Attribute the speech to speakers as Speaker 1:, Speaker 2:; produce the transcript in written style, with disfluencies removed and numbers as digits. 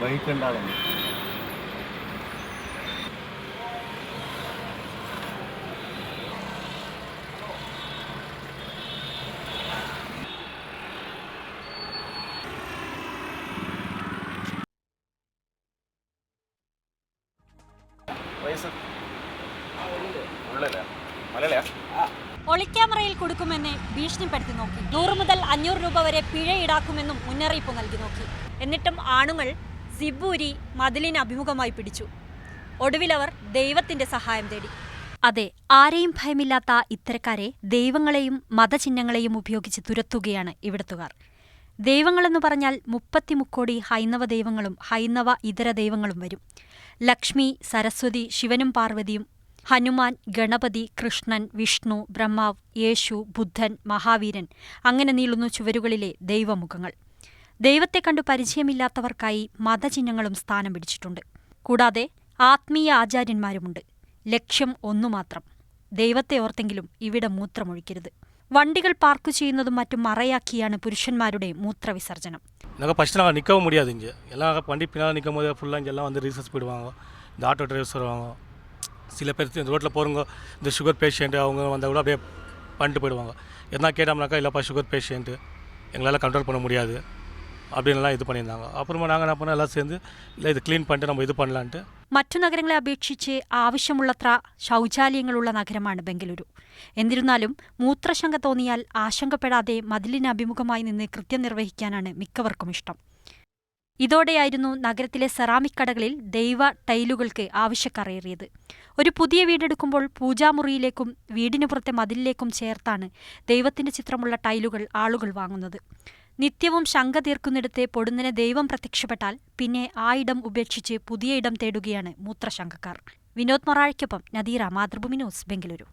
Speaker 1: Bike ഉണ്ടാകുന്നു.
Speaker 2: ഒളിക്യാമറയിൽ കൊടുക്കുമെന്ന് ഭീഷണിപ്പെടുത്തി നോക്കി. 100 മുതൽ 500 രൂപ വരെ പിഴ ഈടാക്കുമെന്നും മുന്നറിയിപ്പ് നൽകി നോക്കി. എന്നിട്ടും ആണുങ്ങൾ സിബൂരി മതിലിന് അഭിമുഖമായി പിടിച്ചു. ഒടുവിലവർ ദൈവത്തിന്റെ സഹായം തേടി. അതെ, ആരെയും ഭയമില്ലാത്ത ഇത്തരക്കാരെ ദൈവങ്ങളെയും മതചിഹ്നങ്ങളെയും ഉപയോഗിച്ച് തുരത്തുകയാണ് ഇവിടത്തുകാർ. ദൈവങ്ങളെന്ന് പറഞ്ഞാൽ 30 മുക്കോടി ഹൈന്ദവ ദൈവങ്ങളും ഹൈന്ദവ ഇതര ദൈവങ്ങളും വരും. ലക്ഷ്മി, സരസ്വതി, ശിവനും പാർവതിയും, ഹനുമാൻ, ഗണപതി, കൃഷ്ണൻ, വിഷ്ണു, ബ്രഹ്മാവ്, യേശു, ബുദ്ധൻ, മഹാവീരൻ, അങ്ങനെ നീളുന്നു ചുവരുകളിലെ ദൈവമുഖങ്ങൾ. ദൈവത്തെ കണ്ടു പരിചയമില്ലാത്തവർക്കായി മതചിഹ്നങ്ങളും സ്ഥാനം പിടിച്ചിട്ടുണ്ട്. കൂടാതെ ആത്മീയ ആചാര്യന്മാരുമുണ്ട്. ലക്ഷ്യം ഒന്നുമാത്രം: ദൈവത്തെ ഓർത്തെങ്കിലും ഇവിടെ മൂത്രമൊഴിക്കരുത്. വണ്ടികൾ പാർക്ക് ചെയ്യുന്നതും മറ്റും മറയാക്കിയാണ് പുരുഷന്മാരുടെ മൂത്രവിസർജനം.
Speaker 3: ஃபஸ்ட்டு நாங்கள் நிற்கவும் முடியாது. இங்கே எல்லாம் வண்டி பின்னால் நிற்கும் போது ஃபுல்லாக இங்கே எல்லாம் வந்து ரீசர்ச் போயிடுவாங்க. இந்த ஆட்டோ டிரைவர்ஸ் வருவாங்க. சில பேர் இந்த ரோட்டில் போகிறவங்க இந்த சுகர் பேஷண்ட்டு அவங்க வந்தால் கூட அப்படியே பண்ணிட்டு போயிடுவாங்க. எதனா கேட்டோம்னாக்கா இல்லைப்பா சுகர் பேஷண்ட்டு எங்களால் கண்ட்ரோல் பண்ண முடியாது அப்படின்லாம் இது பண்ணியிருந்தாங்க. அப்புறமா நாங்கள் என்ன பண்ணோம், எல்லாம் சேர்ந்து இல்லை இது க்ளீன் பண்ணிட்டு நம்ம இது பண்ணலான்ட்டு.
Speaker 2: മറ്റു നഗരങ്ങളെ അപേക്ഷിച്ച് ആവശ്യമുള്ളത്ര ശൗചാലയങ്ങളുള്ള നഗരമാണ് ബംഗളൂരു. എന്നിരുന്നാലും മൂത്രശങ്ക തോന്നിയാൽ ആശങ്കപ്പെടാതെ മതിലിന് അഭിമുഖമായി നിന്ന് കൃത്യം നിർവഹിക്കാനാണ് മിക്കവർക്കും ഇഷ്ടം. ഇതോടെയായിരുന്നു നഗരത്തിലെ സെറാമിക് കടകളിൽ ദൈവ ടൈലുകൾക്ക് ആവശ്യക്കാരേറിയത്. ഒരു പുതിയ വീടെടുക്കുമ്പോൾ പൂജാമുറിയിലേക്കും വീടിനു പുറത്തെ മതിലിലേക്കും ചേർത്താണ് ദൈവത്തിന്റെ ചിത്രമുള്ള ടൈലുകൾ ആളുകൾ വാങ്ങുന്നത്. നിത്യവും ശങ്ക തീർക്കുന്നിടത്തെ പൊടുന്നനെ ദൈവം പ്രത്യക്ഷപ്പെട്ടാൽ പിന്നെ ആ ഇടം ഉപേക്ഷിച്ച് പുതിയ ഇടം തേടുകയാണ് മൂത്രശങ്കക്കാർ. വിനോദ് മൊറാഴയ്ക്കൊപ്പം നദീറ, മാതൃഭൂമി ന്യൂസ്, ബംഗളൂരു.